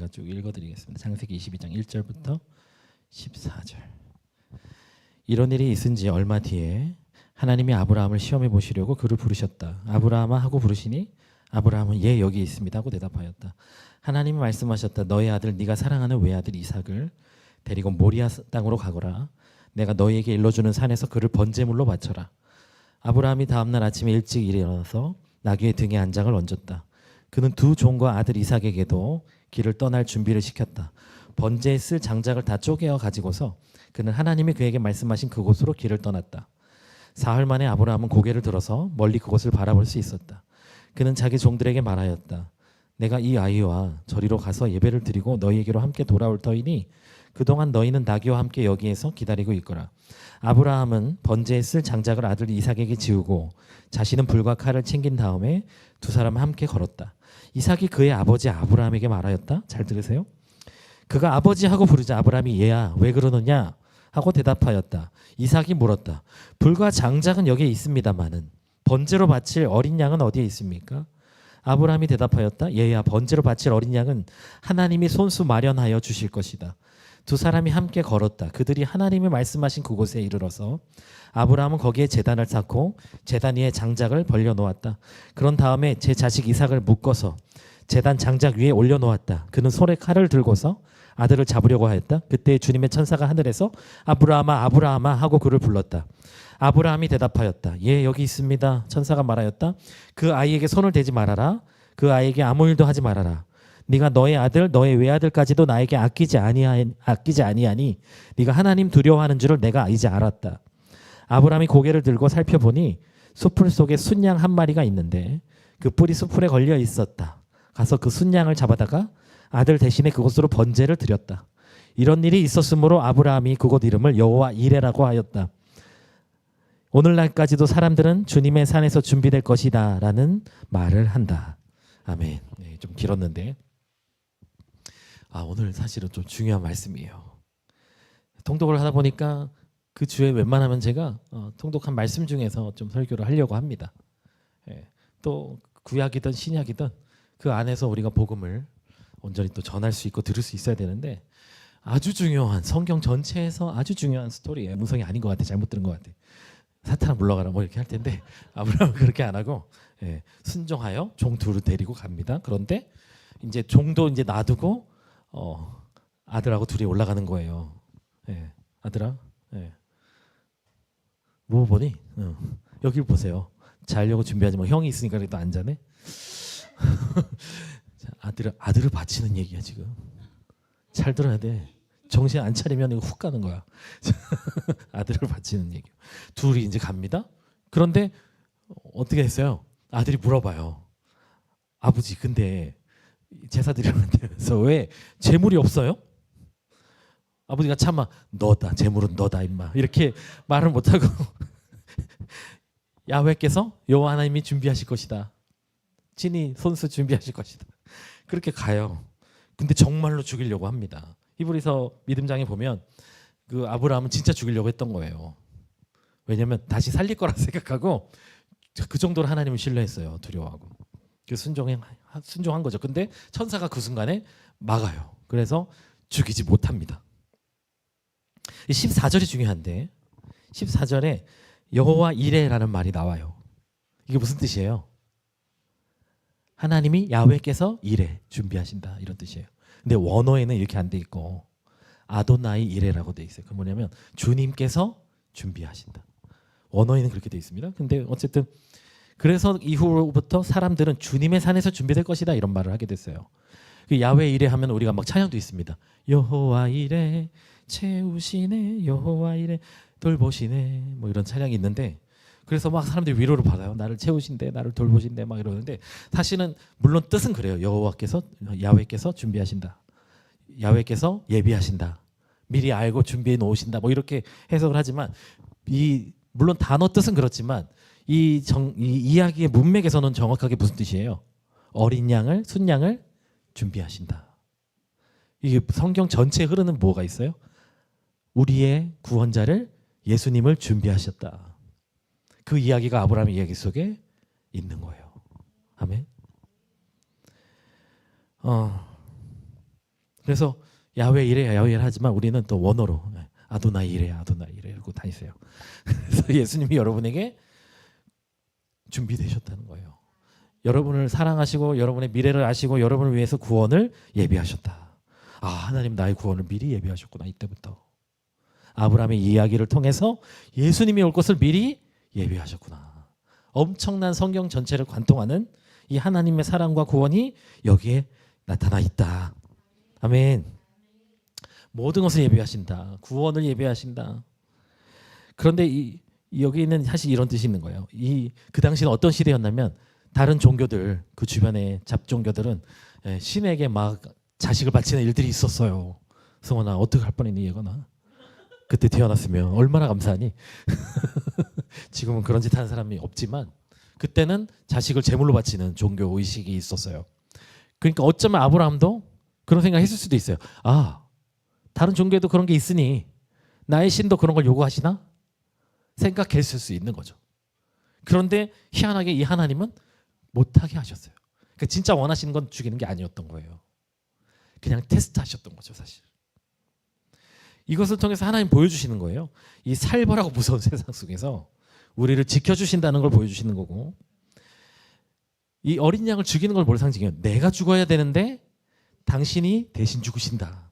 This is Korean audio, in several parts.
제가 쭉 읽어드리겠습니다. 창세기 22장 1절부터 14절. 이런 일이 있은 지 얼마 뒤에 하나님이 아브라함을 시험해 보시려고 그를 부르셨다. 아브라함아 하고 부르시니 아브라함은 예 여기 있습니다 하고 대답하였다. 하나님이 말씀하셨다. 너의 아들 네가 사랑하는 외아들 이삭을 데리고 모리아 땅으로 가거라. 내가 너희에게 일러주는 산에서 그를 번제물로 바쳐라. 아브라함이 다음날 아침에 일찍 일어나서 나귀의 등에 안장을 얹었다. 그는 두 종과 아들 이삭에게도 길을 떠날 준비를 시켰다. 번제에 쓸 장작을 다 쪼개어 가지고서 그는 하나님이 그에게 말씀하신 그곳으로 길을 떠났다. 사흘 만에 아브라함은 고개를 들어서 멀리 그곳을 바라볼 수 있었다. 그는 자기 종들에게 말하였다. 내가 이 아이와 저리로 가서 예배를 드리고 너희에게로 함께 돌아올 터이니 그동안 너희는 나귀와 함께 여기에서 기다리고 있거라. 아브라함은 번제에 쓸 장작을 아들 이삭에게 지우고 자신은 불과 칼을 챙긴 다음에 두 사람은 함께 걸었다. 이삭이 그의 아버지 아브라함에게 말하였다. 잘 들으세요. 그가 아버지하고 부르자 아브라함이 얘야 왜 그러느냐 하고 대답하였다. 이삭이 물었다. 불과 장작은 여기에 있습니다마는 번제로 바칠 어린 양은 어디에 있습니까? 아브라함이 대답하였다. 얘야 번제로 바칠 어린 양은 하나님이 손수 마련하여 주실 것이다. 두 사람이 함께 걸었다. 그들이 하나님이 말씀하신 그곳에 이르러서 아브라함은 거기에 제단을 쌓고 제단 위에 장작을 벌려 놓았다. 그런 다음에 제 자식 이삭을 묶어서 제단 장작 위에 올려 놓았다. 그는 손에 칼을 들고서 아들을 잡으려고 하였다. 그때 주님의 천사가 하늘에서 아브라함아 아브라함아 하고 그를 불렀다. 아브라함이 대답하였다. 예 여기 있습니다. 천사가 말하였다. 그 아이에게 손을 대지 말아라. 그 아이에게 아무 일도 하지 말아라. 네가 너의 아들 너의 외아들까지도 나에게 아끼지 아니하니 네가 하나님 두려워하는 줄을 내가 이제 알았다. 아브라함이 고개를 들고 살펴보니 숲풀 속에 순양 한 마리가 있는데 그 뿔이 숲풀에 걸려 있었다. 가서 그 순양을 잡아다가 아들 대신에 그곳으로 번제를 드렸다. 이런 일이 있었으므로 아브라함이 그곳 이름을 여호와 이레라고 하였다. 오늘날까지도 사람들은 주님의 산에서 준비될 것이다 라는 말을 한다. 아멘. 네, 좀 길었는데 오늘 사실은 좀 중요한 말씀이에요. 통독을 하다 보니까 그 주에 웬만하면 제가 통독한 말씀 중에서 좀 설교를 하려고 합니다. 예, 또 구약이든 신약이든 그 안에서 우리가 복음을 온전히 또 전할 수 있고 들을 수 있어야 되는데 아주 중요한 성경 전체에서 아주 중요한 스토리예요. 음성이 아닌 것 같아. 잘못 들은 것 같아. 사탄아 물러가라 뭐 이렇게 할 텐데 아브라함은 그렇게 안 하고 순종하여 종 둘을 데리고 갑니다. 그런데 이제 종도 이제 놔두고 아들하고 둘이 올라가는 거예요. 아들아, 뭐 보니? 여기 보세요. 자려고 준비하지 마. 형이 있으니까 그래도 안 자네. 아들을 바치는 얘기야 지금. 잘 들어야 돼. 정신 안 차리면 이거 훅 가는 거야. 아들을 바치는 얘기. 둘이 이제 갑니다. 그런데 어떻게 했어요? 아들이 물어봐요. 아버지 근데 제사 드리는데서 왜 재물이 없어요? 아버지가 차마 너다 재물은 너다 임마 이렇게 말을 못하고 야훼께서 여호와 하나님이 준비하실 것이다. 친히 손수 준비하실 것이다. 그렇게 가요. 근데 정말로 죽이려고 합니다. 히브리서 믿음장에 보면 그 아브라함은 진짜 죽이려고 했던 거예요. 왜냐하면 다시 살릴 거라 생각하고 그 정도로 하나님을 신뢰했어요. 두려워하고. 그 순종한 거죠. 근데 천사가 그 순간에 막아요. 그래서 죽이지 못합니다. 14절이 중요한데 14절에 여호와 이레라는 말이 나와요. 이게 무슨 뜻이에요? 하나님이 야훼께서 이레 준비하신다 이런 뜻이에요. 근데 원어에는 이렇게 안 돼 있고 아도나이 이레라고 돼 있어요. 그 뭐냐면 주님께서 준비하신다. 원어에는 그렇게 돼 있습니다. 근데 어쨌든 그래서 이후부터 사람들은 주님의 산에서 준비될 것이다 이런 말을 하게 됐어요. 그 야훼 이레 하면 우리가 막 찬양도 있습니다. 여호와 이레 채우시네 여호와 이레 돌보시네 뭐 이런 찬양이 있는데 그래서 막 사람들이 위로를 받아요. 나를 채우신대 나를 돌보신대 막 이러는데 사실은 물론 뜻은 그래요. 야훼께서 준비하신다. 야훼께서 예비하신다. 미리 알고 준비해 놓으신다. 뭐 이렇게 해석을 하지만 물론 단어 뜻은 그렇지만 이 이야기의 문맥에서는 정확하게 무슨 뜻이에요? 어린 양을 순양을 준비하신다. 이게 성경 전체에 흐르는 뭐가 있어요? 우리의 구원자를 예수님을 준비하셨다. 그 이야기가 아브라함의 이야기 속에 있는 거예요. 아멘. 그래서 야훼 이래 야훼 하지만 우리는 또 원어로 아도나이 이래 아도나이 이래 하고 다니세요. 그래서 예수님이 여러분에게 준비되셨다는 거예요. 여러분을 사랑하시고 여러분의 미래를 아시고 여러분을 위해서 구원을 예비하셨다. 아, 하나님 나의 구원을 미리 예비하셨구나. 이때부터 아브라함의 이야기를 통해서 예수님이 올 것을 미리 예비하셨구나. 엄청난 성경 전체를 관통하는 이 하나님의 사랑과 구원이 여기에 나타나 있다. 아멘. 모든 것을 예비하신다. 구원을 예비하신다. 그런데 여기는 사실 이런 뜻이 있는 거예요. 그 당시는 어떤 시대였냐면 다른 종교들, 그 주변의 잡종교들은 신에게 막 자식을 바치는 일들이 있었어요. 승원아 어떻게 할 뻔했니 얘거나. 그때 태어났으면 얼마나 감사하니. 지금은 그런 짓 하는 사람이 없지만 그때는 자식을 제물로 바치는 종교 의식이 있었어요. 그러니까 어쩌면 아브라함도 그런 생각했을 수도 있어요. 아, 다른 종교에도 그런 게 있으니 나의 신도 그런 걸 요구하시나? 생각했을 수 있는 거죠. 그런데 희한하게 이 하나님은 못하게 하셨어요. 그러니까 진짜 원하시는 건 죽이는 게 아니었던 거예요. 그냥 테스트하셨던 거죠, 사실. 이것을 통해서 하나님 보여주시는 거예요. 이 살벌하고 무서운 세상 속에서 우리를 지켜주신다는 걸 보여주시는 거고, 이 어린 양을 죽이는 걸 뭘 상징해요? 내가 죽어야 되는데 당신이 대신 죽으신다.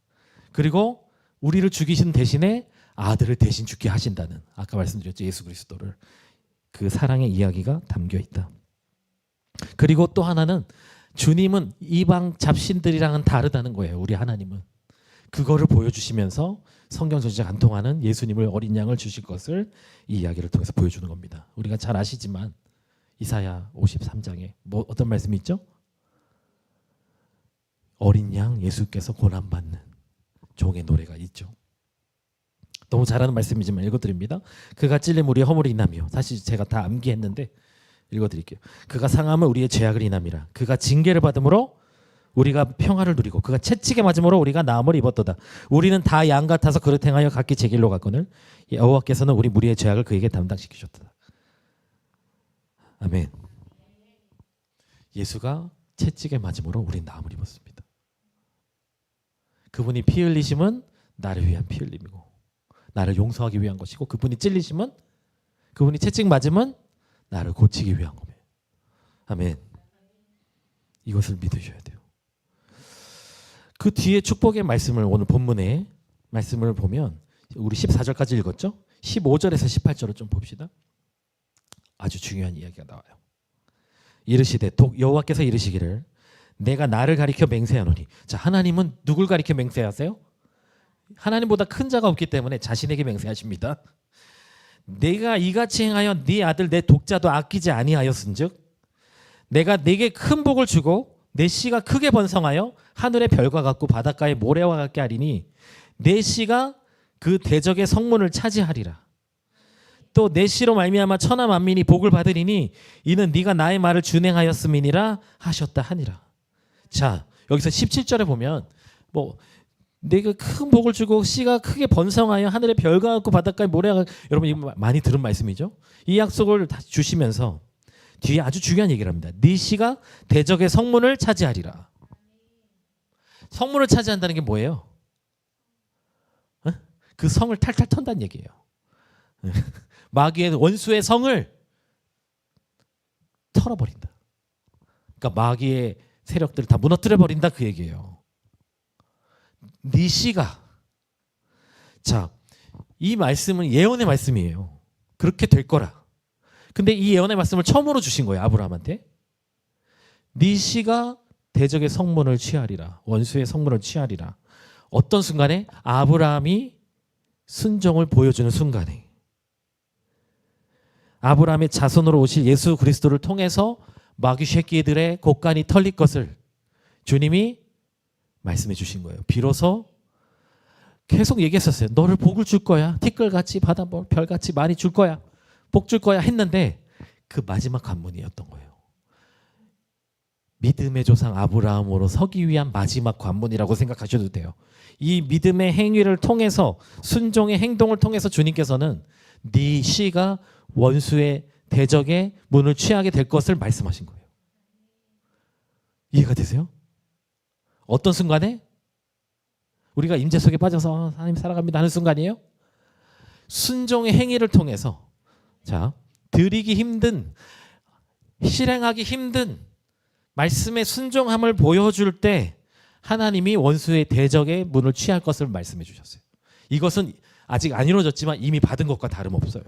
그리고 우리를 죽이신 대신에 아들을 대신 죽게 하신다는, 아까 말씀드렸죠, 예수 그리스도를. 그 사랑의 이야기가 담겨 있다. 그리고 또 하나는 주님은 이방 잡신들이랑은 다르다는 거예요. 우리 하나님은 그거를 보여주시면서 성경 전체가 관통하는 예수님을 어린 양을 주실 것을 이 이야기를 통해서 보여주는 겁니다. 우리가 잘 아시지만 이사야 53장에 뭐 어떤 말씀이 있죠? 어린 양 예수께서 고난받는 종의 노래가 있죠. 너무 잘하는 말씀이지만 읽어드립니다. 그가 찔림 우리의 허물을 인하며, 사실 제가 다 암기했는데 읽어드릴게요. 그가 상함을 우리의 죄악을 인함이라. 그가 징계를 받음으로 우리가 평화를 누리고 그가 채찍에 맞음으로 우리가 나음을 입었도다. 우리는 다 양 같아서 그릇 행하여 각기 제 길로 갔거늘 여호와께서는 우리 무리의 죄악을 그에게 담당시키셨다. 아멘. 예수가 채찍에 맞음으로 우린 나음을 입었습니다. 그분이 피 흘리심은 나를 위한 피 흘림이고 나를 용서하기 위한 것이고, 그분이 찔리심은, 그분이 채찍 맞음은 나를 고치기 위한 거예요. 아멘. 이것을 믿으셔야 돼요. 그 뒤에 축복의 말씀을, 오늘 본문의 말씀을 보면 우리 14절까지 읽었죠? 15절에서 18절을 좀 봅시다. 아주 중요한 이야기가 나와요. 이르시되 여호와께서 이르시기를 내가 나를 가리켜 맹세하노니. 자, 하나님은 누굴 가리켜 맹세하세요? 하나님보다 큰 자가 없기 때문에 자신에게 맹세하십니다. 내가 이같이 행하여 네 아들 내 독자도 아끼지 아니하였은즉 내가 네게 큰 복을 주고 내 씨가 크게 번성하여 하늘의 별과 같고 바닷가의 모래와 같게 하리니 내 씨가 그 대적의 성문을 차지하리라. 또 내 씨로 말미암아 천하 만민이 복을 받으리니 이는 네가 나의 말을 준행하였음이니라 하셨다 하니라. 자, 여기서 17절에 보면 뭐 내가 큰 복을 주고 씨가 크게 번성하여 하늘의 별과 같고 바닷가의 모래가, 여러분 이거 많이 들은 말씀이죠. 이 약속을 다 주시면서 뒤에 아주 중요한 얘기를 합니다. 네 씨가 대적의 성문을 차지하리라. 성문을 차지한다는 게 뭐예요? 그 성을 탈탈 턴다는 얘기예요. 마귀의 원수의 성을 털어버린다. 그러니까 마귀의 세력들을 다 무너뜨려 버린다, 그 얘기예요. 네 씨가. 자, 이 말씀은 예언의 말씀이에요. 그렇게 될 거라. 근데 이 예언의 말씀을 처음으로 주신 거예요, 아브라함한테. 네 씨가 대적의 성문을 취하리라. 원수의 성문을 취하리라. 어떤 순간에? 아브라함이 순종을 보여주는 순간에. 아브라함의 자손으로 오실 예수 그리스도를 통해서 마귀 새끼들의 곡간이 털릴 것을 주님이 말씀해 주신 거예요. 비로소 계속 얘기했었어요. 너를 복을 줄 거야. 티끌같이 바다볼 별같이 많이 줄 거야. 복 줄 거야 했는데 그 마지막 관문이었던 거예요. 믿음의 조상 아브라함으로 서기 위한 마지막 관문이라고 생각하셔도 돼요. 이 믿음의 행위를 통해서, 순종의 행동을 통해서 주님께서는 네 씨가 원수의 대적의 문을 취하게 될 것을 말씀하신 거예요. 이해가 되세요? 어떤 순간에? 우리가 임재 속에 빠져서 하나님 살아갑니다 하는 순간이에요. 순종의 행위를 통해서 자, 드리기 힘든, 실행하기 힘든 말씀의 순종함을 보여줄 때 하나님이 원수의 대적의 문을 취할 것을 말씀해 주셨어요. 이것은 아직 안 이루어졌지만 이미 받은 것과 다름없어요.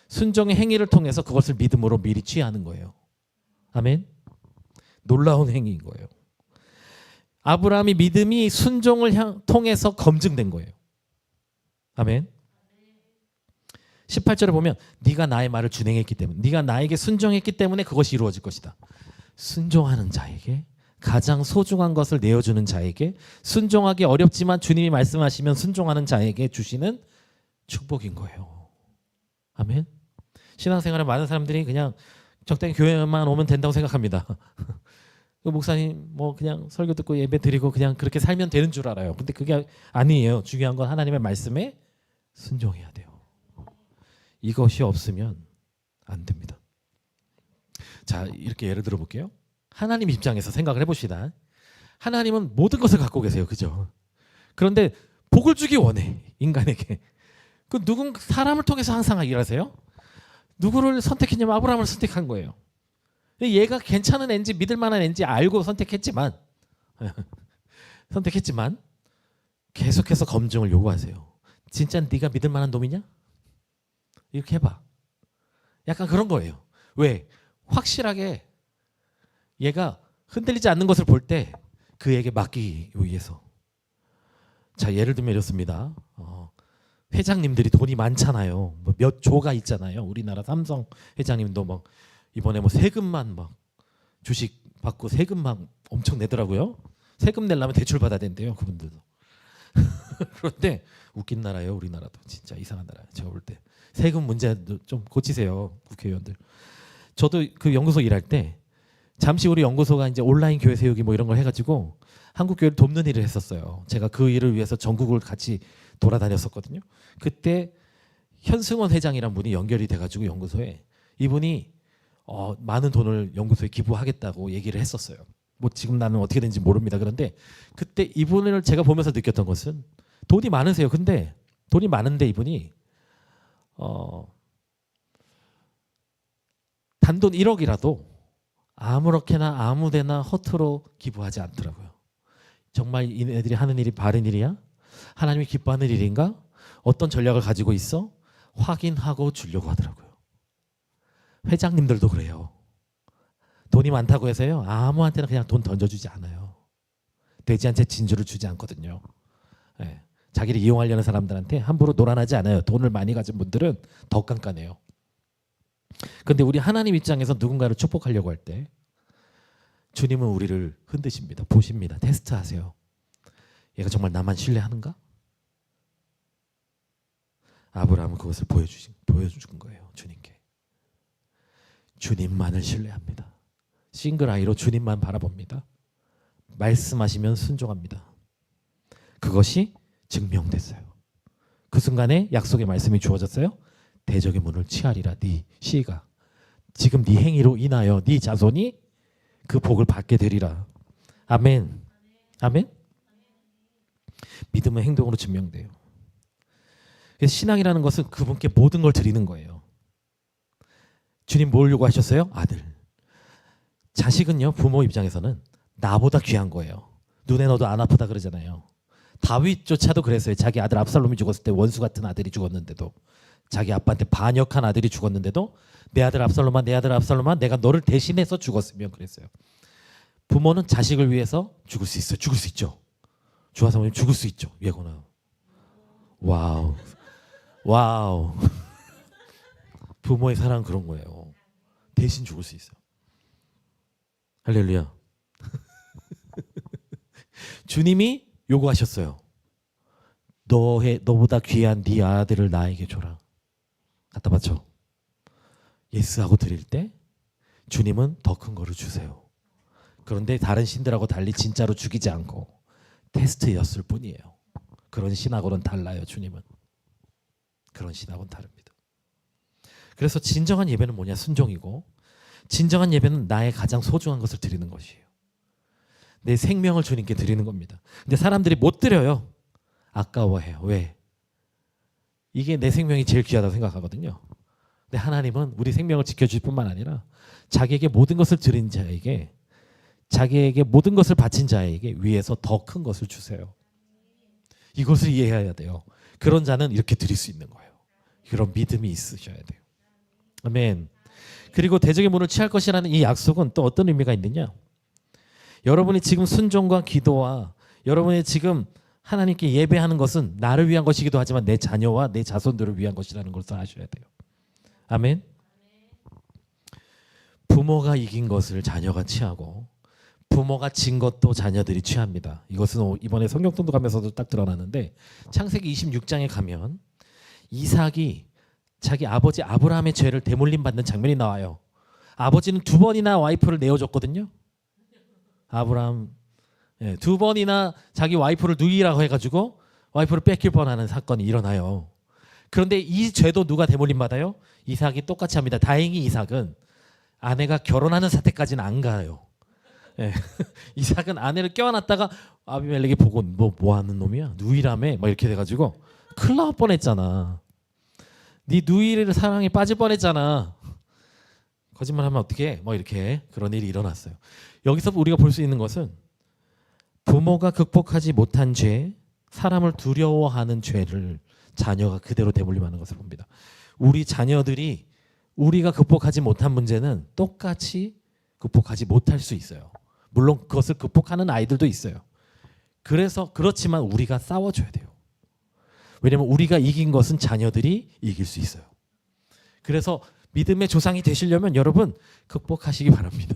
순종의 행위를 통해서 그것을 믿음으로 미리 취하는 거예요. 아멘. 놀라운 행위인 거예요. 아브라함이 믿음이 순종을 통해서 검증된 거예요. 아멘. 18절에 보면 네가 나의 말을 준행했기 때문에, 네가 나에게 순종했기 때문에 그것이 이루어질 것이다. 순종하는 자에게, 가장 소중한 것을 내어주는 자에게, 순종하기 어렵지만 주님이 말씀하시면 순종하는 자에게 주시는 축복인 거예요. 아멘. 신앙생활에 많은 사람들이 그냥 적당히 교회만 오면 된다고 생각합니다. 목사님 뭐 그냥 설교 듣고 예배 드리고 그냥 그렇게 살면 되는 줄 알아요. 근데 그게 아니에요. 중요한 건 하나님의 말씀에 순종해야 돼요. 이것이 없으면 안 됩니다. 자, 이렇게 예를 들어 볼게요. 하나님 입장에서 생각을 해봅시다. 하나님은 모든 것을 갖고 계세요. 그죠? 그런데 복을 주기 원해, 인간에게. 그 사람을 통해서 항상 일하세요. 누구를 선택했냐면 아브라함을 선택한 거예요. 얘가 괜찮은 애인지 믿을 만한 애인지 알고 선택했지만 계속해서 검증을 요구하세요. 진짜 네가 믿을 만한 놈이냐? 이렇게 해봐. 약간 그런 거예요. 왜? 확실하게 얘가 흔들리지 않는 것을 볼 때 그에게 맡기기 위해서. 자, 예를 들면 이렇습니다. 회장님들이 돈이 많잖아요. 뭐 몇 조가 있잖아요. 우리나라 삼성 회장님도 막 이번에 뭐 세금만 막 주식 받고 세금 막 엄청 내더라고요. 세금 내려면 대출 받아야 된대요, 그분들도. 그런데 웃긴 나라예요, 우리나라도. 진짜 이상한 나라예요. 제가 볼 때 세금 문제도 좀 고치세요, 국회의원들. 저도 그 연구소 일할 때 잠시 우리 연구소가 이제 온라인 교회 세우기 뭐 이런 걸 해가지고 한국 교회를 돕는 일을 했었어요. 제가 그 일을 위해서 전국을 같이 돌아다녔었거든요. 그때 현승원 회장이란 분이 연결이 돼가지고 연구소에 이분이 많은 돈을 연구소에 기부하겠다고 얘기를 했었어요. 뭐 지금 나는 어떻게 되는지 모릅니다. 그런데 그때 이분을 제가 보면서 느꼈던 것은 돈이 많으세요. 근데 돈이 많은데 이분이 단돈 1억이라도 아무렇게나 아무데나 허투루 기부하지 않더라고요. 정말 이네들이 하는 일이 바른 일이야? 하나님이 기뻐하는 일인가? 어떤 전략을 가지고 있어? 확인하고 주려고 하더라고요. 회장님들도 그래요. 돈이 많다고 해서요, 아무한테나 그냥 돈 던져주지 않아요. 되지 않게 진주를 주지 않거든요. 네. 자기를 이용하려는 사람들한테 함부로 놀아나지 않아요. 돈을 많이 가진 분들은 더 깐깐해요. 그런데 우리 하나님 입장에서 누군가를 축복하려고 할 때 주님은 우리를 흔드십니다. 보십니다. 테스트하세요. 얘가 정말 나만 신뢰하는가? 아브라함은 그것을 보여준 거예요. 주님께. 주님만을 신뢰합니다. 싱글 아이로 주님만 바라봅니다. 말씀하시면 순종합니다. 그것이 증명됐어요. 그 순간에 약속의 말씀이 주어졌어요. 대적의 문을 취하리라. 네 씨가 지금 네 행위로 인하여 네 자손이 그 복을 받게 되리라. 아멘. 아멘. 믿음은 행동으로 증명돼요. 그래서 신앙이라는 것은 그분께 모든 걸 드리는 거예요. 주님 뭘 요구하셨어요? 아들. 자식은요, 부모 입장에서는 나보다 귀한 거예요. 눈에 넣어도 안 아프다 그러잖아요. 다윗조차도 그랬어요. 자기 아들 압살롬이 죽었을 때 원수 같은 아들이 죽었는데도, 자기 아빠한테 반역한 아들이 죽었는데도 내 아들 압살롬아, 내 아들 압살롬아, 내가 너를 대신해서 죽었으면 그랬어요. 부모는 자식을 위해서 죽을 수 있어요. 죽을 수 있죠. 주하사모님 죽을 수 있죠. 예고나. 와우. 와우. 부모의 사랑은 그런 거예요. 대신 죽을 수 있어요. 할렐루야. 주님이 요구하셨어요. 너보다 귀한 네 아들을 나에게 줘라. 갖다 바쳐. 예스하고 드릴 때 주님은 더 큰 거를 주세요. 그런데 다른 신들하고 달리 진짜로 죽이지 않고 테스트였을 뿐이에요. 그런 신하고는 달라요. 주님은. 그런 신하고는 다릅니다. 그래서 진정한 예배는 뭐냐? 순종이고, 진정한 예배는 나의 가장 소중한 것을 드리는 것이에요. 내 생명을 주님께 드리는 겁니다. 근데 사람들이 못 드려요. 아까워해요. 왜? 이게 내 생명이 제일 귀하다고 생각하거든요. 근데 하나님은 우리 생명을 지켜줄 뿐만 아니라 자기에게 모든 것을 드린 자에게, 자기에게 모든 것을 바친 자에게 위에서 더 큰 것을 주세요. 이것을 이해해야 돼요. 그런 자는 이렇게 드릴 수 있는 거예요. 그런 믿음이 있으셔야 돼요. 아멘. 그리고 대적의 문을 취할 것이라는 이 약속은 또 어떤 의미가 있느냐? 여러분이 지금 순종과 기도와 여러분이 지금 하나님께 예배하는 것은 나를 위한 것이기도 하지만 내 자녀와 내 자손들을 위한 것이라는 것을 아셔야 돼요. 아멘. 부모가 이긴 것을 자녀가 취하고 부모가 진 것도 자녀들이 취합니다. 이것은 이번에 성경통도 가면서도 딱 드러나는데 창세기 26장에 가면 이삭이 자기 아버지 아브라함의 죄를 대물림 받는 장면이 나와요. 아버지는 2번이나 와이프를 내어줬거든요. 아브라함 2번이나 자기 와이프를 누이라고 해가지고 와이프를 뺏길 뻔하는 사건이 일어나요. 그런데 이 죄도 누가 대물림 받아요? 이삭이 똑같이 합니다. 다행히 이삭은 아내가 결혼하는 사태까지는 안 가요. 이삭은 아내를 껴안았다가 아비멜렉이 보고 뭐 하는 놈이야? 누이라며? 막 이렇게 돼가지고 큰일 날 뻔했잖아. 네 누이를 사랑에 빠질 뻔했잖아. 거짓말하면 어떡해? 뭐 이렇게 그런 일이 일어났어요. 여기서 우리가 볼 수 있는 것은 부모가 극복하지 못한 죄, 사람을 두려워하는 죄를 자녀가 그대로 대물림하는 것을 봅니다. 우리 자녀들이 우리가 극복하지 못한 문제는 똑같이 극복하지 못할 수 있어요. 물론 그것을 극복하는 아이들도 있어요. 그렇지만 우리가 싸워줘야 돼요. 왜냐하면 우리가 이긴 것은 자녀들이 이길 수 있어요. 그래서 믿음의 조상이 되시려면 여러분 극복하시기 바랍니다.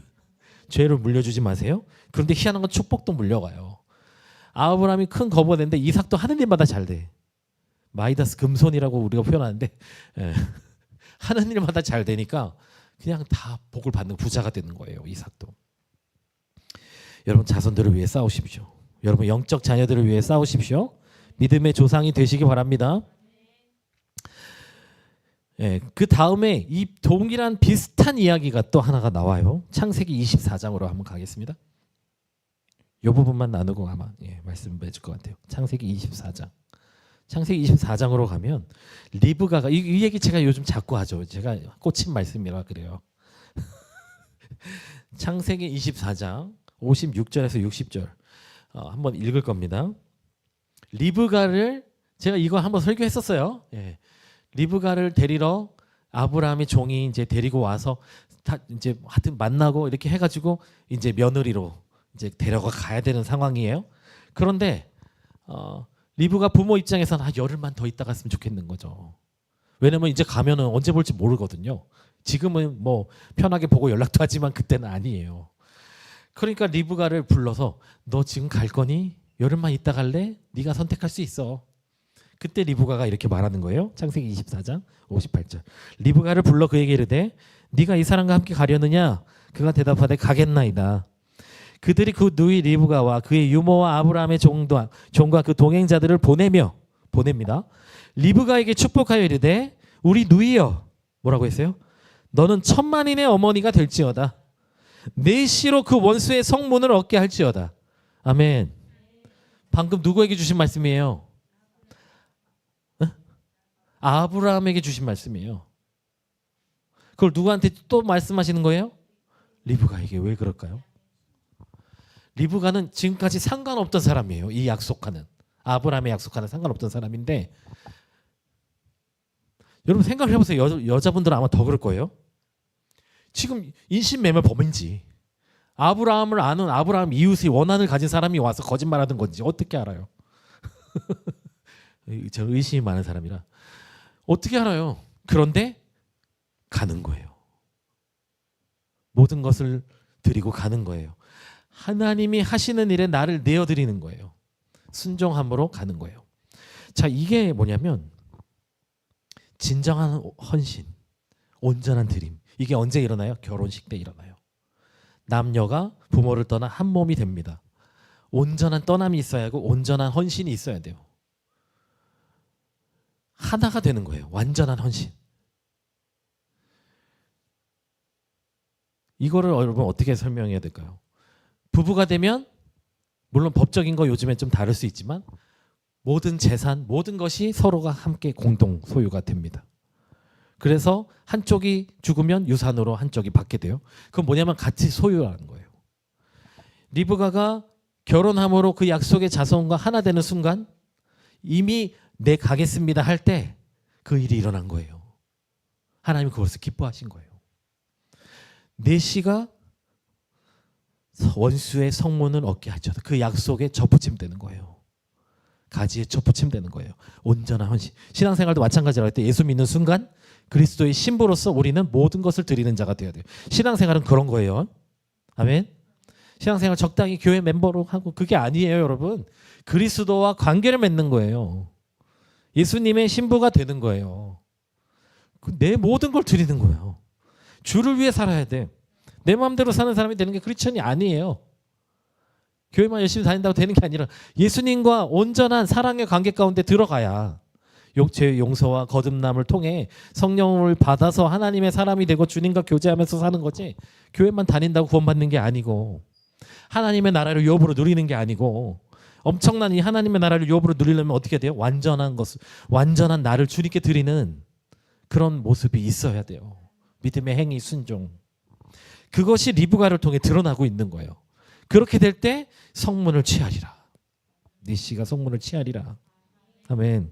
죄를 물려주지 마세요. 그런데 희한한 건 축복도 물려가요. 아브라함이 큰 거부했는데 이삭도 하는 일마다 잘 돼. 마이다스 금손이라고 우리가 표현하는데 하는 일마다 잘 되니까 그냥 다 복을 받는 부자가 되는 거예요. 이삭도. 여러분 자손들을 위해 싸우십시오. 여러분 영적 자녀들을 위해 싸우십시오. 믿음의 조상이 되시기 바랍니다. 그 다음에 이 동일한 비슷한 이야기가 또 하나가 나와요. 창세기 24장으로 한번 가겠습니다. 이 부분만 나누고 아마 말씀해 줄 것 같아요. 창세기 24장. 창세기 24장으로 가면 리브가가 이 얘기 제가 요즘 자꾸 하죠. 제가 꽂힌 말씀이라 그래요. 창세기 24장 56절에서 60절 한번 읽을 겁니다. 리브가를 제가 이거 한번 설교했었어요. 리브가를 데리러 아브라함의 종이 이제 데리고 와서 이제 하여튼 만나고 이렇게 해가지고 이제 며느리로 이제 데려가 가야 되는 상황이에요. 그런데 리브가 부모 입장에서는 열흘만 더 있다 갔으면 좋겠는 거죠. 왜냐면 이제 가면은 언제 볼지 모르거든요. 지금은 뭐 편하게 보고 연락도 하지만 그때는 아니에요. 그러니까 리브가를 불러서 너 지금 갈 거니? 열흘만 있다 갈래? 네가 선택할 수 있어. 그때 리브가가 이렇게 말하는 거예요. 창세기 24장 58절. 리브가를 불러 그에게 이르되 네가 이 사람과 함께 가려느냐? 그가 대답하되 가겠나이다. 그들이 그 누이 리브가와 그의 유모와 아브라함의 종과 그 동행자들을 보냅니다. 리브가에게 축복하여 이르되 우리 누이여 뭐라고 했어요? 너는 천만인의 어머니가 될지어다. 내 시로 그 원수의 성문을 얻게 할지어다. 아멘. 방금 누구에게 주신 말씀이에요? 아브라함에게 주신 말씀이에요. 그걸 누구한테 또 말씀하시는 거예요? 리브가에게. 왜 그럴까요? 리브가는 지금까지 상관없던 사람이에요. 이 약속하는 아브라함의 약속하는 상관없던 사람인데 여러분 생각을 해보세요. 여자분들은 아마 더 그럴 거예요. 지금 인신매매 범인지 아브라함을 아는 아브라함 이웃의 원한을 가진 사람이 와서 거짓말하는 건지 어떻게 알아요? 저 의심이 많은 사람이라 어떻게 알아요? 그런데 가는 거예요. 모든 것을 드리고 가는 거예요. 하나님이 하시는 일에 나를 내어드리는 거예요. 순종함으로 가는 거예요. 자, 이게 뭐냐면 진정한 헌신, 온전한 드림. 이게 언제 일어나요? 결혼식 때 일어나요. 남녀가 부모를 떠나 한 몸이 됩니다. 온전한 떠남이 있어야 하고 온전한 헌신이 있어야 돼요. 하나가 되는 거예요. 완전한 헌신. 이거를 여러분 어떻게 설명해야 될까요? 부부가 되면 물론 법적인 거 요즘엔 좀 다를 수 있지만 모든 재산, 모든 것이 서로가 함께 공동 소유가 됩니다. 그래서 한쪽이 죽으면 유산으로 한쪽이 받게 돼요. 그건 뭐냐면 같이 소유하는 거예요. 리브가가 결혼함으로 그 약속의 자손과 하나 되는 순간 이미 내 가겠습니다 할 때 그 일이 일어난 거예요. 하나님이 그것을 기뻐하신 거예요. 넷시가 원수의 성문을 얻게 하죠. 그 약속에 접붙임되는 거예요. 가지에 접붙임되는 거예요. 온전한 헌신. 신앙생활도 마찬가지라고 할 때 예수 믿는 순간 그리스도의 신부로서 우리는 모든 것을 드리는 자가 되어야 돼요. 신앙생활은 그런 거예요. 아멘. 신앙생활 적당히 교회 멤버로 하고 그게 아니에요, 여러분. 그리스도와 관계를 맺는 거예요. 예수님의 신부가 되는 거예요. 내 모든 걸 드리는 거예요. 주를 위해 살아야 돼. 내 마음대로 사는 사람이 되는 게 크리스천이 아니에요. 교회만 열심히 다닌다고 되는 게 아니라 예수님과 온전한 사랑의 관계 가운데 들어가야 죄 용서와 거듭남을 통해 성령을 받아서 하나님의 사람이 되고 주님과 교제하면서 사는 거지, 교회만 다닌다고 구원받는 게 아니고 하나님의 나라를 유업으로 누리는 게 아니고, 엄청난 이 하나님의 나라를 유업으로 누리려면 어떻게 돼요? 완전한 나를 주님께 드리는 그런 모습이 있어야 돼요. 믿음의 행위, 순종. 그것이 리브가를 통해 드러나고 있는 거예요. 그렇게 될 때 성문을 취하리라. 니시가 성문을 취하리라. 아멘.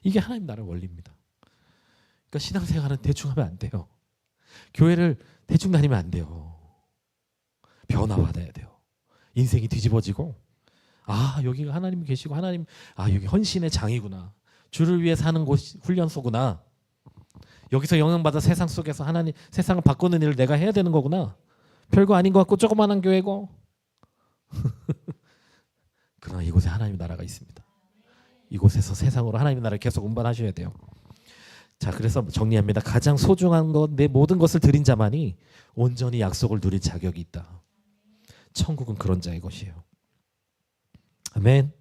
이게 하나님 나라의 원리입니다. 그러니까 신앙생활은 대충 하면 안 돼요. 교회를 대충 다니면 안 돼요. 변화받아야 돼요. 인생이 뒤집어지고, 아, 여기가 하나님이 계시고, 하나님, 아, 여기 헌신의 장이구나. 주를 위해 사는 곳, 훈련소구나. 여기서 영향받아 세상 속에서 하나님, 세상을 바꾸는 일을 내가 해야 되는 거구나. 별거 아닌 것 같고 조그마한 교회고. 그러나 이곳에 하나님의 나라가 있습니다. 이곳에서 세상으로 하나님의 나라를 계속 운반하셔야 돼요. 자, 그래서 정리합니다. 가장 소중한 것, 내 모든 것을 드린 자만이 온전히 약속을 누릴 자격이 있다. 천국은 그런 자의 것이에요. 아멘.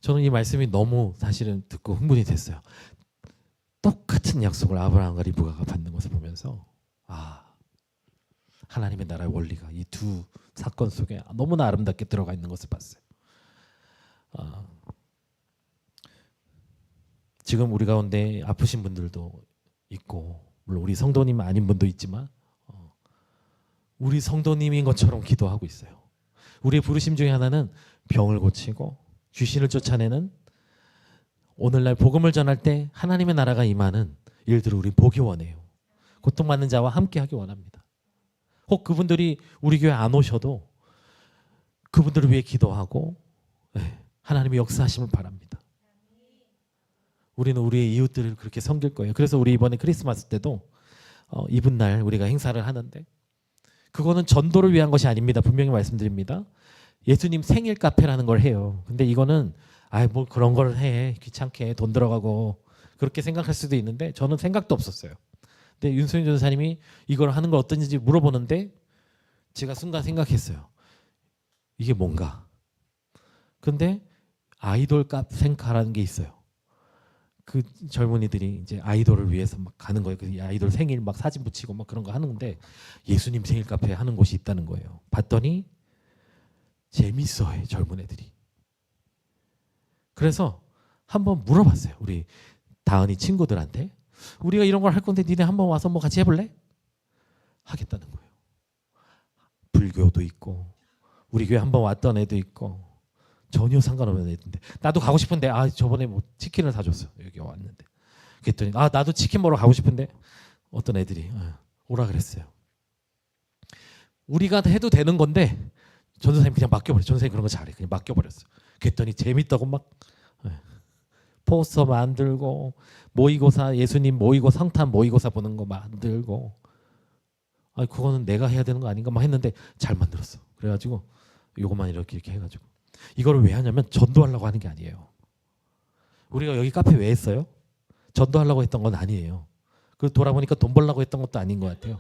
저는 이 말씀이 너무 사실은 듣고 흥분이 됐어요. 똑같은 약속을 아브라함과 리브가가 받는 것을 보면서, 아, 하나님의 나라의 원리가 이 두 사건 속에 너무나 아름답게 들어가 있는 것을 봤어요. 지금 우리 가운데 아프신 분들도 있고, 물론 우리 성도님 아닌 분도 있지만 우리 성도님인 것처럼 기도하고 있어요. 우리의 부르심 중에 하나는 병을 고치고 귀신을 쫓아내는, 오늘날 복음을 전할 때 하나님의 나라가 임하는 일들을 우리 보기 원해요. 고통받는 자와 함께하기 원합니다. 혹 그분들이 우리 교회 안 오셔도 그분들을 위해 기도하고 하나님의 역사하심을 바랍니다. 우리는 우리의 이웃들을 그렇게 섬길 거예요. 그래서 우리 이번에 크리스마스 때도 이브날 우리가 행사를 하는데, 그거는 전도를 위한 것이 아닙니다. 분명히 말씀드립니다. 예수님 생일 카페라는 걸 해요. 근데 이거는 뭐 그런 걸 해, 귀찮게 돈 들어가고, 그렇게 생각할 수도 있는데 저는 생각도 없었어요. 근데 윤소인 전사님이 이걸 하는 걸 어떤지 물어보는데 제가 순간 생각했어요. 이게 뭔가. 근데 아이돌 카페라는 게 있어요. 그 젊은이들이 이제 아이돌을 위해서 막 가는 거예요. 그 아이돌 생일 막 사진 붙이고 막 그런 거 하는데 예수님 생일 카페 하는 곳이 있다는 거예요. 봤더니 재밌어해, 젊은 애들이. 그래서 한번 물어봤어요. 우리 다은이 친구들한테, 우리가 이런 걸 할 건데 니네 한번 와서 뭐 같이 해볼래? 하겠다는 거예요. 불교도 있고 우리 교회 한번 왔던 애도 있고 전혀 상관없는 애인데, 나도 가고 싶은데, 저번에 뭐 치킨을 사줬어, 여기 왔는데. 그랬더니 나도 치킨 먹으러 가고 싶은데, 어떤 애들이 오라 그랬어요. 우리가 해도 되는 건데 전도사님 그냥 맡겨버려. 전도사님 그런 거 잘해. 그냥 맡겨버렸어. 그랬더니 재밌다고 막 포스터 만들고, 모의고사, 예수님 모의고 성탄 모의고사 보는 거 만들고, 그거는 내가 해야 되는 거 아닌가 막 했는데 잘 만들었어. 그래가지고 요것만 이렇게 해가지고. 이거를 왜 하냐면 전도하려고 하는 게 아니에요. 우리가 여기 카페 왜 했어요? 전도하려고 했던 건 아니에요. 그 돌아보니까 돈 벌려고 했던 것도 아닌 것 같아요.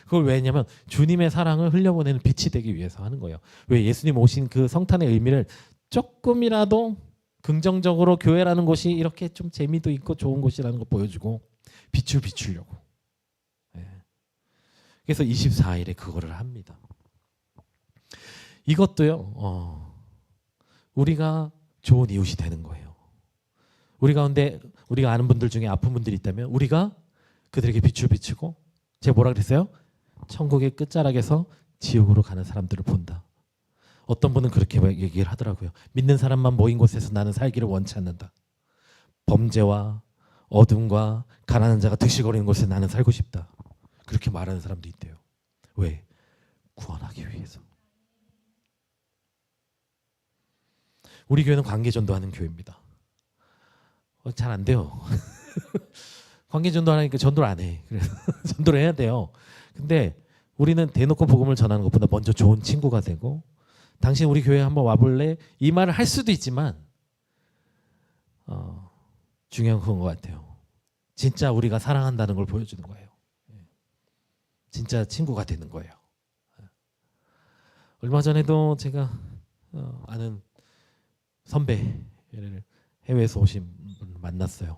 그걸 왜 했냐면 주님의 사랑을 흘려보내는 빛이 되기 위해서 하는 거예요. 왜 예수님 오신 그 성탄의 의미를 조금이라도 긍정적으로, 교회라는 곳이 이렇게 좀 재미도 있고 좋은 곳이라는 거 보여주고 비추려고. 그래서 24일에 그거를 합니다. 이것도요. 우리가 좋은 이웃이 되는 거예요. 우리 가운데 우리가 아는 분들 중에 아픈 분들이 있다면 우리가 그들에게 빛을 비추고, 제가 뭐라 그랬어요? 천국의 끝자락에서 지옥으로 가는 사람들을 본다. 어떤 분은 그렇게 얘기를 하더라고요. 믿는 사람만 모인 곳에서 나는 살기를 원치 않는다. 범죄와 어둠과 가난한 자가 득실거리는 곳에 나는 살고 싶다. 그렇게 말하는 사람도 있대요. 왜? 구원하기 위해서. 우리 교회는 관계전도하는 교회입니다. 잘 안 돼요. 관계전도하니까 전도를 안 해. 그래서 전도를 해야 돼요. 근데 우리는 대놓고 복음을 전하는 것보다 먼저 좋은 친구가 되고, 당신 우리 교회에 한번 와볼래? 이 말을 할 수도 있지만 중요한 건 것 같아요. 진짜 우리가 사랑한다는 걸 보여주는 거예요. 진짜 친구가 되는 거예요. 얼마 전에도 제가 아는 선배를 해외에서 오신 분 만났어요.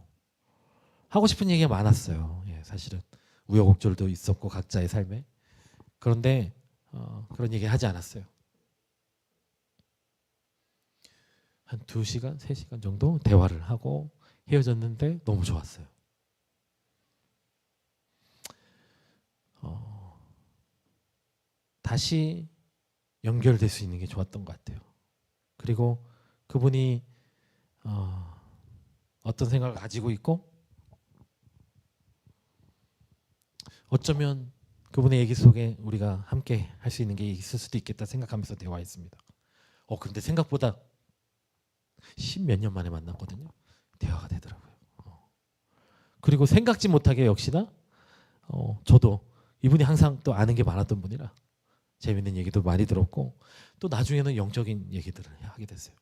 하고 싶은 얘기가 많았어요. 사실은 우여곡절도 있었고 각자의 삶에. 그런데 그런 얘기 하지 않았어요. 한 2시간, 3시간 정도 대화를 하고 헤어졌는데 너무 좋았어요. 다시 연결될 수 있는 게 좋았던 것 같아요. 그리고 그분이 어떤 생각을 가지고 있고, 어쩌면 그분의 얘기 속에 우리가 함께 할 수 있는 게 있을 수도 있겠다 생각하면서 대화했습니다. 근데 생각보다 10몇 년 만에 만났거든요. 대화가 되더라고요. 그리고 생각지 못하게 역시나 저도 이분이 항상 또 아는 게 많았던 분이라 재밌는 얘기도 많이 들었고, 또 나중에는 영적인 얘기들을 하게 됐어요.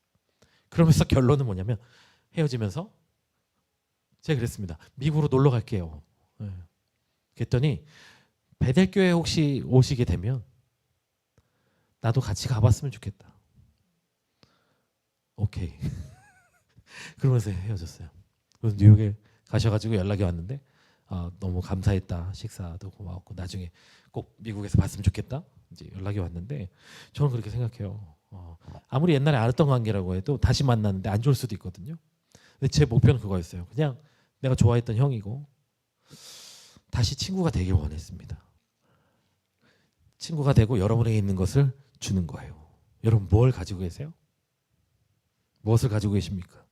그러면서 결론은 뭐냐면, 헤어지면서 제가 그랬습니다. 미국으로 놀러 갈게요. 그랬더니 베델교회 혹시 오시게 되면 나도 같이 가봤으면 좋겠다. 오케이. 그러면서 헤어졌어요. 그래서 뉴욕에 가셔가지고 연락이 왔는데 너무 감사했다. 식사도 고마웠고 나중에 꼭 미국에서 봤으면 좋겠다. 이제 연락이 왔는데 저는 그렇게 생각해요. 아무리 옛날에 알았던 관계라고 해도 다시 만났는데 안 좋을 수도 있거든요. 근데 제 목표는 그거였어요. 그냥 내가 좋아했던 형이고 다시 친구가 되길 원했습니다. 친구가 되고 여러분에게 있는 것을 주는 거예요. 여러분 뭘 가지고 계세요? 무엇을 가지고 계십니까?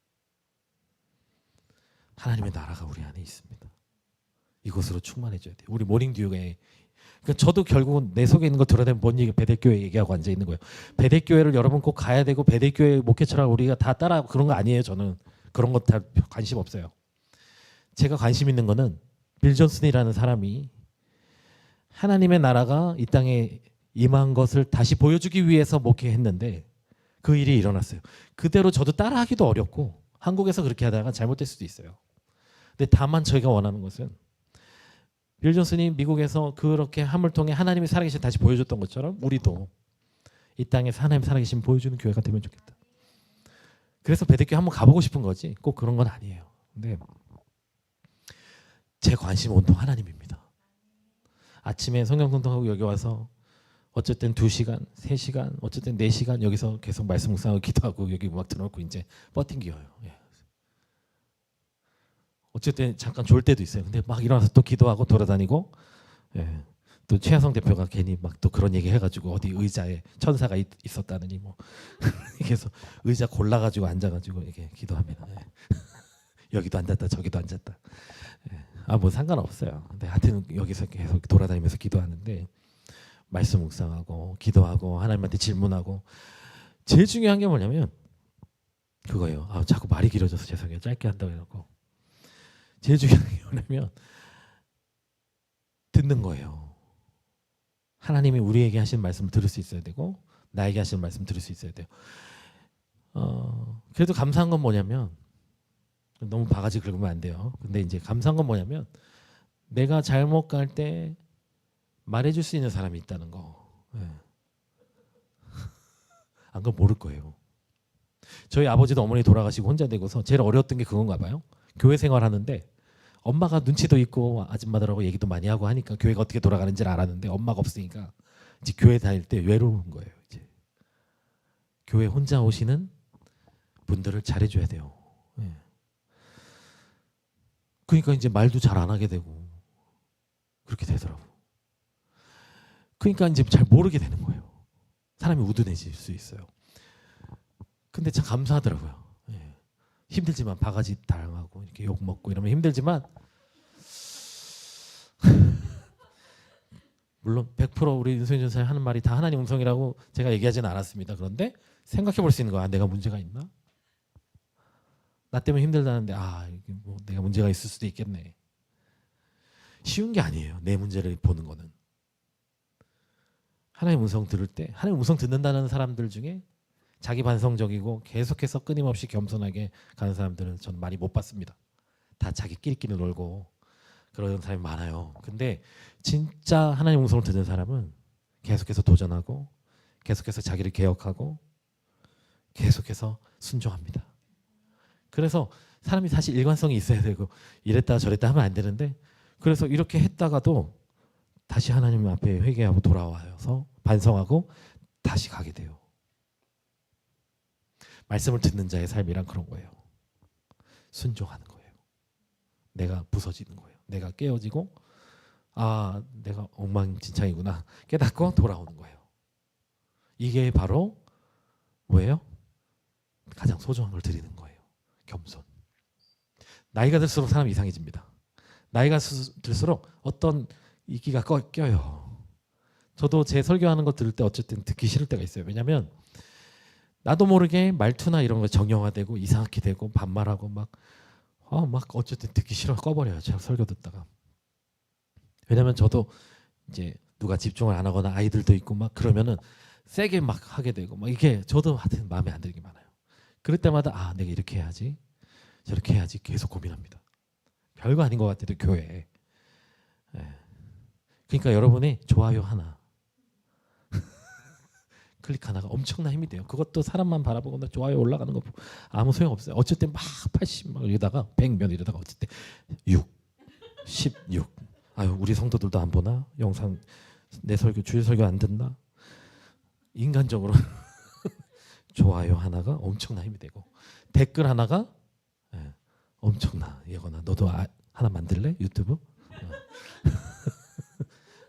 하나님의 나라가 우리 안에 있습니다. 이것으로 충만해져야 돼요. 우리 모닝 듀오에, 그러니까 저도 결국은 내 속에 있는 거 드러내면 뭔 얘기, 베델교회 얘기하고 앉아 있는 거예요. 베델교회를 여러분 꼭 가야 되고 베델교회 목회처럼 우리가 다 따라하고 그런 거 아니에요. 저는 그런 거 다 관심 없어요. 제가 관심 있는 거는 빌 존슨이라는 사람이 하나님의 나라가 이 땅에 임한 것을 다시 보여주기 위해서 목회했는데 그 일이 일어났어요. 그대로 저도 따라하기도 어렵고 한국에서 그렇게 하다가 잘못될 수도 있어요. 근데 다만 저희가 원하는 것은 빌 존슨이 미국에서 그렇게 함을 통해 하나님이 살아계신 다시 보여줬던 것처럼 우리도 이 땅에서 하나님 살아계신 보여주는 교회가 되면 좋겠다. 그래서 베델교회 한번 가보고 싶은 거지 꼭 그런 건 아니에요. 근데 제 관심은 온통 하나님입니다. 아침에 성경 통독하고 여기 와서 어쨌든 2시간, 3시간, 어쨌든 4시간 여기서 계속 말씀 묵상하고 기도하고 여기 음악 들어놓고 이제 버팅기어요. 어쨌든 잠깐 졸 때도 있어요. 근데 막 일어나서 또 기도하고 돌아다니고, 또 최하성 대표가 괜히 막 또 그런 얘기 해가지고 어디 의자에 천사가 있었다느니 뭐 그래서 의자 골라가지고 앉아가지고 이렇게 기도합니다. 여기도 앉았다 저기도 앉았다. 뭐 상관없어요. 근데 하여튼 여기서 계속 돌아다니면서 기도하는데 말씀 묵상하고 기도하고 하나님한테 질문하고 제일 중요한 게 뭐냐면 그거예요. 자꾸 말이 길어져서 죄송해요. 짧게 한다고 해놓고 제일 중요한 게 뭐냐면 듣는 거예요. 하나님이 우리에게 하시는 말씀을 들을 수 있어야 되고 나에게 하시는 말씀 들을 수 있어야 돼요. 그래도 감사한 건 뭐냐면 너무 바가지 긁으면 안 돼요. 근데 이제 감사한 건 뭐냐면 내가 잘못 갈 때 말해줄 수 있는 사람이 있다는 거. 안 그럼 모를 거예요. 저희 아버지도 어머니 돌아가시고 혼자 되고서 제일 어려웠던 게 그건가 봐요. 교회 생활하는데 엄마가 눈치도 있고 아줌마들하고 얘기도 많이 하고 하니까 교회가 어떻게 돌아가는지를 알았는데 엄마가 없으니까 이제 교회 다닐 때 외로운 거예요. 이제 교회 혼자 오시는 분들을 잘해줘야 돼요. 예. 그러니까 이제 말도 잘 안 하게 되고 그렇게 되더라고. 그러니까 이제 잘 모르게 되는 거예요. 사람이 우둔해질 수 있어요. 근데 참 감사하더라고요. 예. 힘들지만 바가지 당하고 이렇게 욕 먹고 이러면 힘들지만 물론 100% 우리 윤석열 전사님 하는 말이 다 하나님 음성이라고 제가 얘기하지는 않았습니다. 그런데 생각해 볼 수 있는 거야. 내가 문제가 있나? 나 때문에 힘들다는데 이게 뭐 내가 문제가 있을 수도 있겠네. 쉬운 게 아니에요. 내 문제를 보는 거는. 하나님 음성 들을 때 하나님 음성 듣는다는 사람들 중에 자기 반성적이고 계속해서 끊임없이 겸손하게 가는 사람들은 저는 많이 못 봤습니다. 다 자기끼리끼리 놀고 그런 사람이 많아요. 근데 진짜 하나님 음성을 듣는 사람은 계속해서 도전하고 계속해서 자기를 개혁하고 계속해서 순종합니다. 그래서 사람이 사실 일관성이 있어야 되고 이랬다 저랬다 하면 안 되는데 그래서 이렇게 했다가도 다시 하나님 앞에 회개하고 돌아와서 반성하고 다시 가게 돼요. 말씀을 듣는 자의 삶이란 그런 거예요. 순종하는 거예요. 내가 부서지는 거예요. 내가 깨어지고 내가 엉망진창이구나 깨닫고 돌아오는 거예요. 이게 바로 뭐예요? 가장 소중한 걸 드리는 거예요. 겸손. 나이가 들수록 사람이 이상해집니다. 나이가 들수록 어떤 이기가 껴요. 저도 제 설교하는 거 들을 때 어쨌든 듣기 싫을 때가 있어요. 왜냐하면 나도 모르게 말투나 이런 거 정형화되고 이상하게 되고 반말하고 막 어쨌든 듣기 싫어 꺼버려요. 제가 설교 듣다가. 왜냐면 저도 이제 누가 집중을 안 하거나 아이들도 있고 막 그러면은 세게 막 하게 되고 막 이게 저도 하여튼 마음에 안 들게 많아요. 그럴 때마다 내가 이렇게 해야지 저렇게 해야지 계속 고민합니다. 별거 아닌 것 같아도 교회에. 그러니까 여러분이 좋아요 하나 클릭 하나가 엄청난 힘이 돼요. 그것도 사람만 바라보고 좋아요 올라가는 거 아무 소용없어요. 어쨌든 막 80 막 이러다가 100몇 이러다가 어쨌든 6, 16 우리 성도들도 안 보나? 영상 내 설교 주일 설교 안 듣나? 인간적으로 좋아요 하나가 엄청난 힘이 되고 댓글 하나가 엄청나. 이거나 너도 하나 만들래? 유튜브?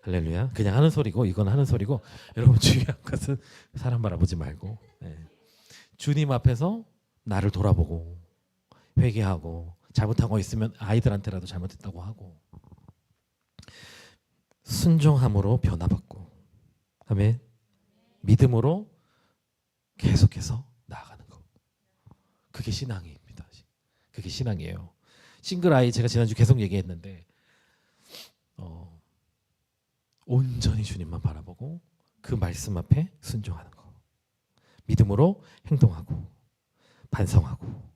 할렐루야. 그냥 하는 소리고 이건 하는 소리고 여러분 중요한 것은 사람 바라보지 말고 주님 앞에서 나를 돌아보고 회개하고 잘못한 거 있으면 아이들한테라도 잘못했다고 하고 순종함으로 변화받고 아멘. 믿음으로 계속해서 나아가는 거. 그게 신앙입니다. 그게 신앙이에요. 싱글 아이 제가 지난주 계속 얘기했는데 온전히 주님만 바라보고 그 말씀 앞에 순종하는 거. 믿음으로 행동하고 반성하고.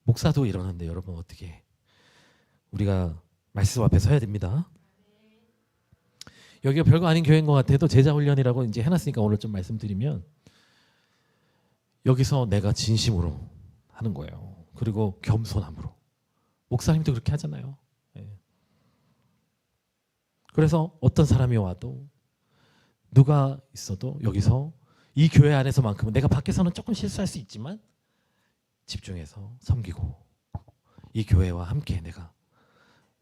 목사도 이러는데 여러분 어떻게 해? 우리가 말씀 앞에 서야 됩니다. 여기가 별거 아닌 교회인 것 같아도 제자훈련이라고 이제 해놨으니까 오늘 좀 말씀드리면 여기서 내가 진심으로 하는 거예요. 그리고 겸손함으로. 목사님도 그렇게 하잖아요. 그래서 어떤 사람이 와도 누가 있어도 여기서 이 교회 안에서만큼은 내가 밖에서는 조금 실수할 수 있지만 집중해서 섬기고 이 교회와 함께 내가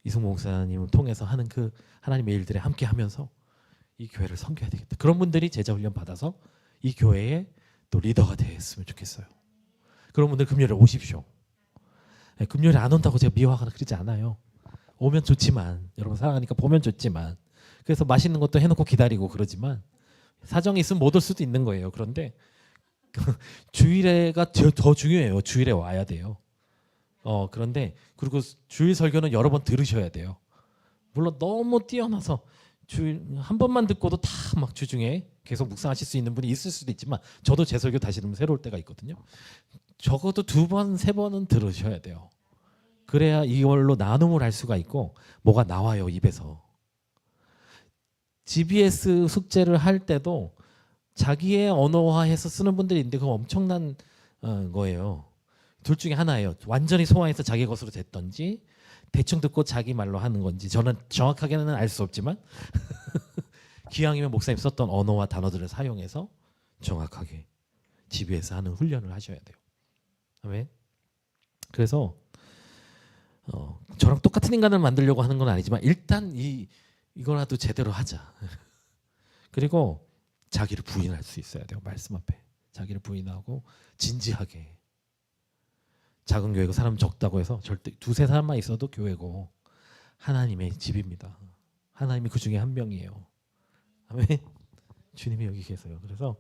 이승모 목사님을 통해서 하는 그 하나님의 일들에 함께 하면서 이 교회를 섬겨야 되겠다. 그런 분들이 제자훈련 받아서 이 교회의 또 리더가 됐으면 좋겠어요. 그런 분들 금요일에 오십시오. 금요일에 안 온다고 제가 미워하거나 그러지 않아요. 오면 좋지만 여러분 사랑하니까 보면 좋지만 그래서 맛있는 것도 해놓고 기다리고 그러지만 사정이 있으면 못 올 수도 있는 거예요. 그런데 주일에가 더 중요해요. 주일에 와야 돼요. 그런데 그리고 주일 설교는 여러 번 들으셔야 돼요. 물론 너무 뛰어나서 주일 한 번만 듣고도 다 막 주중에 계속 묵상하실 수 있는 분이 있을 수도 있지만 저도 제 설교 다시 들으면 새로울 때가 있거든요. 적어도 2번, 3번은 들으셔야 돼요. 그래야 이걸로 나눔을 할 수가 있고 뭐가 나와요 입에서. GBS 숙제를 할 때도 자기의 언어화해서 쓰는 분들이 있는데 그건 엄청난 거예요. 둘 중에 하나예요. 완전히 소화해서 자기 것으로 됐던지 대충 듣고 자기 말로 하는 건지 저는 정확하게는 알 수 없지만 기왕이면 목사님 썼던 언어와 단어들을 사용해서 정확하게 지배해서 하는 훈련을 하셔야 돼요. 아멘. 그래서 저랑 똑같은 인간을 만들려고 하는 건 아니지만 일단 이거라도 제대로 하자. 그리고 자기를 부인할 수 있어야 돼요. 말씀 앞에 자기를 부인하고 진지하게. 작은 교회고 사람 적다고 해서 절대 두세 사람만 있어도 교회고 하나님의 집입니다. 하나님이 그 중에 한 명이에요. 아멘. 주님이 여기 계세요. 그래서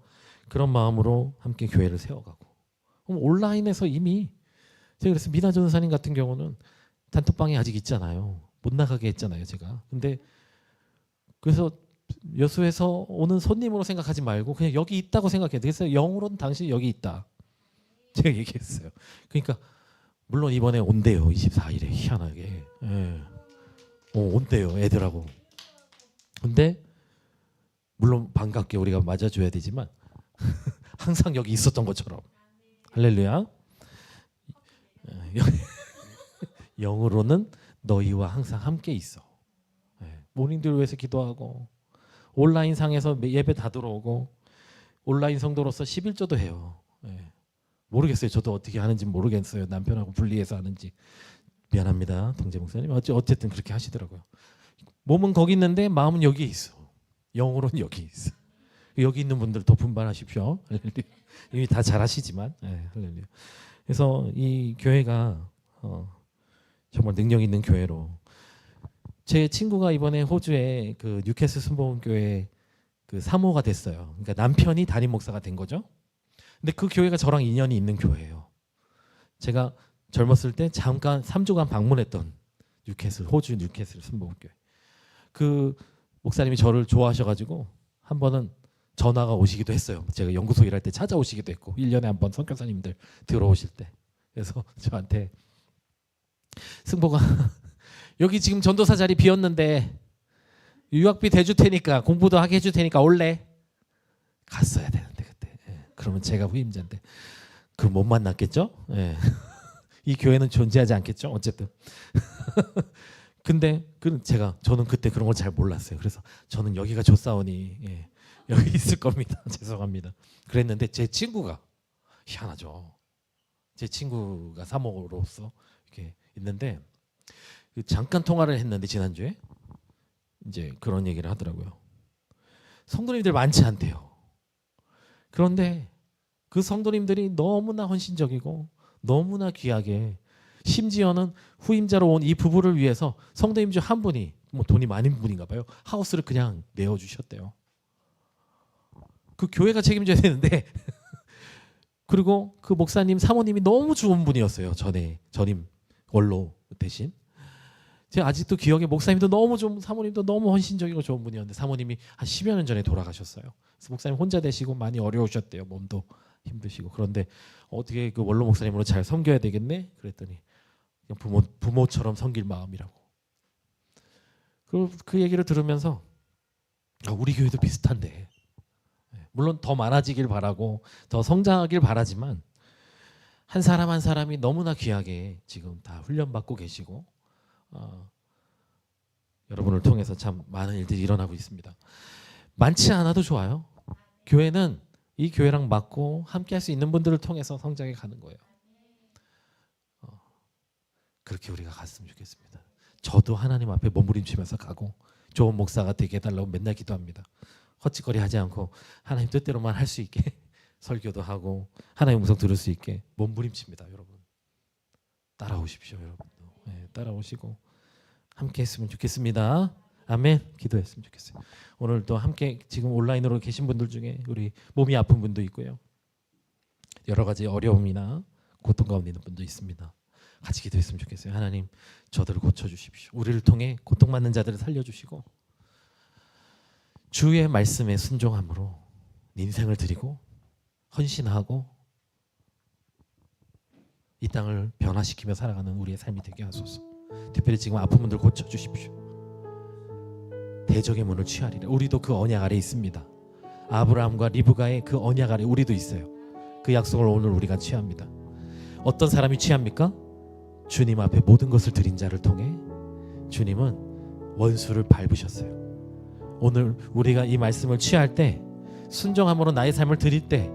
그런 마음으로 함께 교회를 세워가고. 그럼 온라인에서 이미 제가 그래서 미나 전사님 같은 경우는 단톡방에 아직 있잖아요. 못 나가게 했잖아요, 제가. 근데 그래서 여수에서 오는 손님으로 생각하지 말고 그냥 여기 있다고 생각해요. 그래서 영으로는 당신이 여기 있다. 제가 얘기했어요. 그러니까 물론 이번에 온대요. 24일에 희한하게. 예. 온대요, 애들하고. 근데 물론 반갑게 우리가 맞아줘야 되지만 항상 여기 있었던 것처럼. 할렐루야. 영으로는 너희와 항상 함께 있어. 모닝들 위해서 기도하고 온라인 상에서 예배 다 들어오고 온라인 성도로서 11조도 해요. 모르겠어요. 저도 어떻게 하는지 모르겠어요. 남편하고 분리해서 하는지. 미안합니다. 동재 목사님. 어쨌든 그렇게 하시더라고요. 몸은 거기 있는데 마음은 여기 있어. 영으로는 여기 있어. 여기 있는 분들 더 분발하십시오. 이미 다 잘하시지만. 할렐루야. 그래서 이 교회가 정말 능력 있는 교회로. 제 친구가 이번에 호주에 그 뉴캐슬 순복음교회 그 사모가 됐어요. 그러니까 남편이 담임 목사가 된 거죠. 근데 그 교회가 저랑 인연이 있는 교회예요. 제가 젊었을 때 잠깐 3주간 방문했던 뉴캐슬, 호주 뉴캐슬 순복음교회. 그 목사님이 저를 좋아하셔가지고 한 번은 전화가 오시기도 했어요. 제가 연구소 일할 때 찾아오시기도 했고 1년에 한 번 선교사님들 들어오실 때. 그래서 저한테 승보가 여기 지금 전도사 자리 비었는데 유학비 대줄 테니까 공부도 하게 해줄 테니까 올래? 갔어야 되는데 그때. 그러면 제가 후임자인데 그 못 만났겠죠? 이 교회는 존재하지 않겠죠? 어쨌든. 근데 저는 그때 그런 걸 잘 몰랐어요. 그래서 저는 여기가 좋사오니 여기 있을 겁니다. 죄송합니다. 그랬는데 제 친구가 희한하죠. 제 친구가 사모로서 이렇게 있는데 잠깐 통화를 했는데 지난주에 이제 그런 얘기를 하더라고요. 성도님들 많지 않대요. 그런데 그 성도님들이 너무나 헌신적이고 너무나 귀하게 심지어는 후임자로 온 이 부부를 위해서 성도님 중 한 분이 뭐 돈이 많은 분인가 봐요. 하우스를 그냥 내어주셨대요. 그 교회가 책임져야 되는데 그리고 그 목사님 사모님이 너무 좋은 분이었어요. 전임 원로 대신. 제가 아직도 기억에 목사님도 너무 좋은, 사모님도 너무 헌신적이고 좋은 분이었는데 사모님이 한 10여 년 전에 돌아가셨어요. 그래서 목사님 혼자 되시고 많이 어려우셨대요. 몸도 힘드시고. 그런데 어떻게 그 원로 목사님으로 잘 섬겨야 되겠네? 그랬더니 그냥 부모처럼 섬길 마음이라고. 그 얘기를 들으면서 우리 교회도 비슷한데 물론 더 많아지길 바라고 더 성장하길 바라지만 한 사람 한 사람이 너무나 귀하게 지금 다 훈련받고 계시고 여러분을 통해서 참 많은 일들이 일어나고 있습니다. 많지 않아도 좋아요. 교회는 이 교회랑 맞고 함께 할 수 있는 분들을 통해서 성장해 가는 거예요. 그렇게 우리가 갔으면 좋겠습니다. 저도 하나님 앞에 몸부림치면서 가고 좋은 목사가 되게 해달라고 맨날 기도합니다. 헛짓거리 하지 않고 하나님 뜻대로만 할 수 있게 설교도 하고 하나님 음성 들을 수 있게 몸부림칩니다. 여러분 따라오십시오. 여러분도 따라오시고 함께 했으면 좋겠습니다. 아멘. 기도했으면 좋겠어요. 오늘 또 함께 지금 온라인으로 계신 분들 중에 우리 몸이 아픈 분도 있고요. 여러 가지 어려움이나 고통 가운데 있는 분도 있습니다. 같이 기도했으면 좋겠어요. 하나님 저들을 고쳐주십시오. 우리를 통해 고통받는 자들을 살려주시고 주의 말씀에 순종함으로 인생을 드리고 헌신하고 이 땅을 변화시키며 살아가는 우리의 삶이 되게 하소서. 특별히 지금 아픈 분들 고쳐주십시오. 대적의 문을 취하리라. 우리도 그 언약 아래 있습니다. 아브라함과 리브가의 그 언약 아래 우리도 있어요. 그 약속을 오늘 우리가 취합니다. 어떤 사람이 취합니까? 주님 앞에 모든 것을 드린 자를 통해 주님은 원수를 밟으셨어요. 오늘 우리가 이 말씀을 취할 때 순종함으로 나의 삶을 드릴 때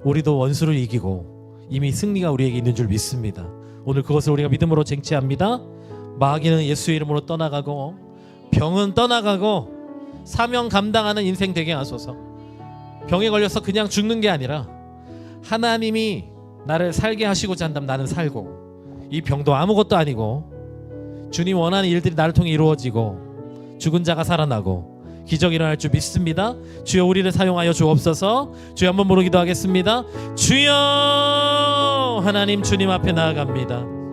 우리도 원수를 이기고 이미 승리가 우리에게 있는 줄 믿습니다. 오늘 그것을 우리가 믿음으로 쟁취합니다. 마귀는 예수의 이름으로 떠나가고 병은 떠나가고 사명 감당하는 인생 되게 하소서. 병에 걸려서 그냥 죽는 게 아니라 하나님이 나를 살게 하시고자 한다면 나는 살고, 이 병도 아무것도 아니고 주님 원하는 일들이 나를 통해 이루어지고 죽은 자가 살아나고 기적이 일어날 줄 믿습니다. 주여 우리를 사용하여 주옵소서. 주여 한번 부르기도 하겠습니다. 주여, 하나님 주님 앞에 나아갑니다.